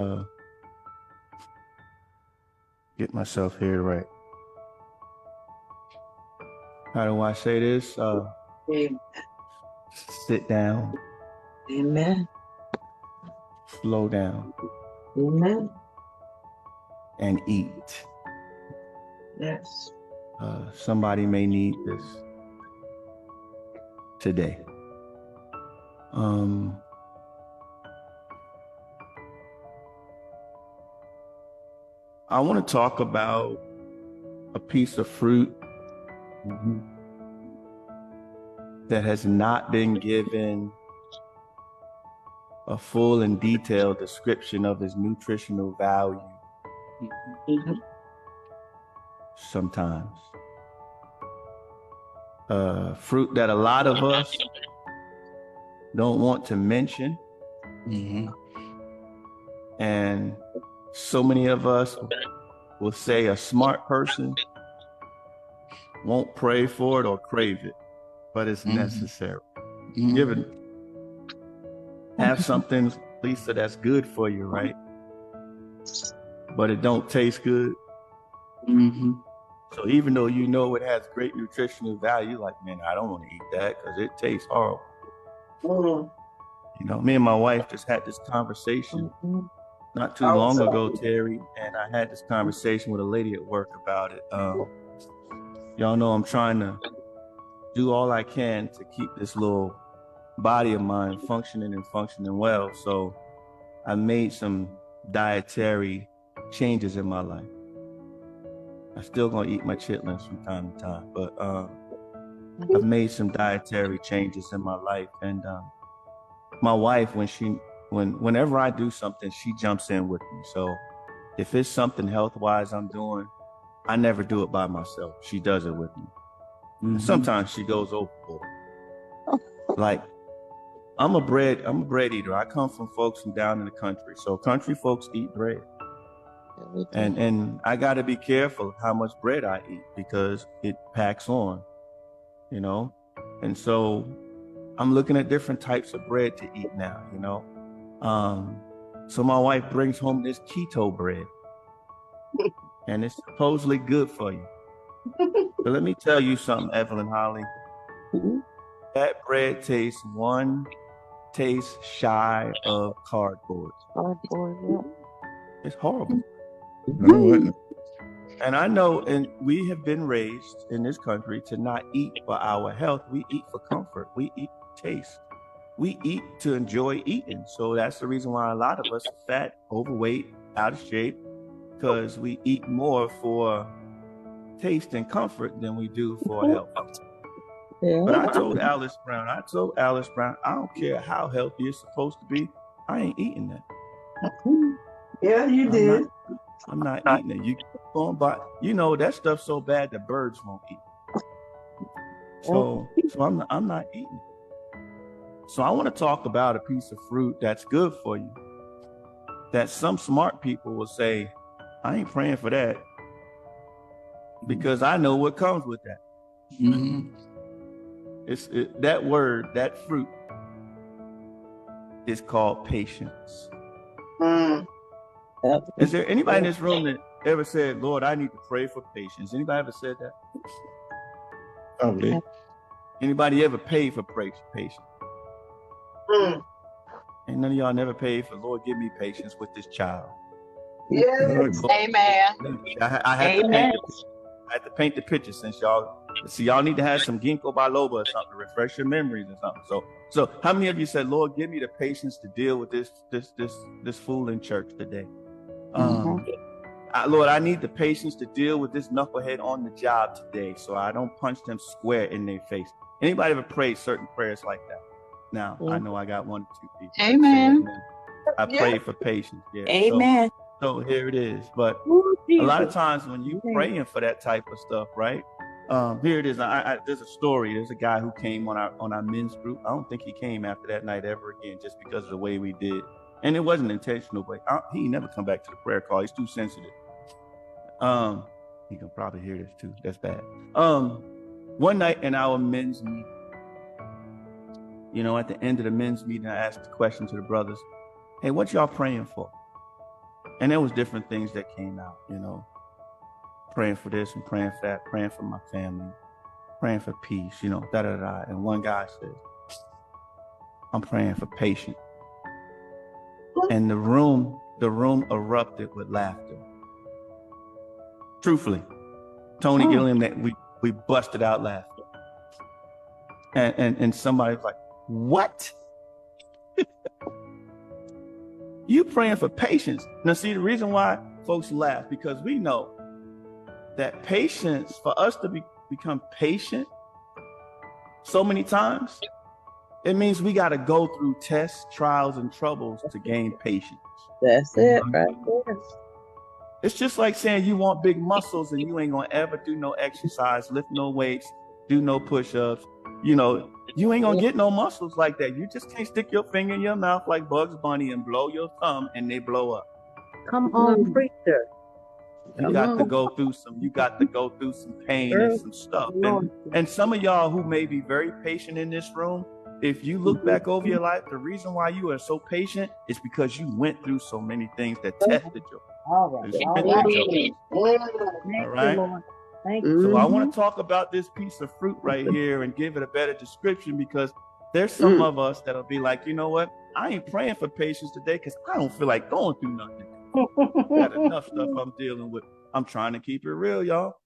Uh, get myself here right. How do I say this? Amen. Sit down, Amen. slow down, Amen. and eat. Yes. Somebody may need this today. I want to talk about a piece of fruit that has not been given a full and detailed description of its nutritional value sometimes. Fruit that a lot of us don't want to mention. And so many of us will say a smart person won't pray for it or crave it, but it's necessary. Have something, Lisa, that's good for you, right? But it don't taste good. So even though you know it has great nutritional value, like, man, I don't want to eat that because it tastes horrible. You know, me and my wife just had this conversation not too long ago, Terry, and I had this conversation with a lady at work about it. Y'all know I'm trying to do all I can to keep this little body of mine functioning well. So I made some dietary changes in my life. I'm still gonna eat my chitlins from time to time, but I've made some dietary changes in my life. And my wife, whenever I do something, she jumps in with me. So if it's something health-wise I'm doing, I never do it by myself. She does it with me. Sometimes she goes overboard. Like, I'm a bread eater. I come from folks from down in the country. So country folks eat bread. And I got to be careful of how much bread I eat because it packs on, you know? And so I'm looking at different types of bread to eat now, you know? So my wife brings home this keto bread and it's supposedly good for you. But let me tell you something, Evelyn Holly. That bread tastes one taste shy of cardboard. It's horrible. And I know, and we have been raised in this country to not eat for our health. We eat for comfort. We eat for taste. We eat to enjoy eating. So that's the reason why a lot of us are fat, overweight, out of shape, because we eat more for taste and comfort than we do for health. But I told Alice Brown, I don't care how healthy it's supposed to be. I ain't eating that. Yeah, you did. I'm not eating it. You going by, you know, that stuff's so bad that birds won't eat. So I'm not eating it. So I want to talk about a piece of fruit that's good for you. That some smart people will say, I ain't praying for that because I know what comes with that. That word, that fruit is called patience. Is there anybody in this room that ever said, Lord, I need to pray for patience? Anybody ever said that? Probably. Anybody ever paid for patience? And none of y'all never paid for, Lord, give me patience with this child. Yes. Amen. I had to paint the picture since y'all need to have some ginkgo biloba or something to refresh your memories or something. So how many of you said, Lord, give me the patience to deal with this fool in church today? Lord, I need the patience to deal with this knucklehead on the job today so I don't punch them square in their face. Anybody ever prayed certain prayers like that? Now, I know I got one or two people. Amen. I prayed for patience. Yeah. Amen. So here it is. But a lot of times when you praying for that type of stuff, right? Here it is. There's a story. There's a guy who came on our men's group. I don't think he came after that night ever again, just because of the way we did. And it wasn't intentional, but he never come back to the prayer call. He's too sensitive. He can probably hear this too. That's bad. One night in our men's meeting, you know, at the end of the men's meeting, I asked the question to the brothers, hey, what y'all praying for? And there was different things that came out, you know, praying for this and praying for that, praying for my family, praying for peace, you know, da-da-da. And one guy said, I'm praying for patience. And the room erupted with laughter. Truthfully, Tony Gilliam, that we busted out laughing. And somebody's like, what? You praying for patience. Now see, the reason why folks laugh, because we know that patience, for us to become patient so many times, it means we got to go through tests, trials, and troubles to gain patience. That's it, right there. It's just like saying you want big muscles and you ain't gonna ever do no exercise, lift no weights, do no push-ups. You know, you ain't gonna get no muscles like that. You just can't stick your finger in your mouth like Bugs Bunny and blow your thumb and they blow up. Come on, preacher. You got to go through some pain and some stuff. And some of y'all who may be very patient in this room, if you look back over your life, the reason why you are so patient is because you went through so many things that tested you. All right. Thank you. So I want to talk about this piece of fruit right here and give it a better description, because there's some of us that'll be like, you know what? I ain't praying for patience today because I don't feel like going through nothing. Got enough stuff I'm dealing with. I'm trying to keep it real, y'all.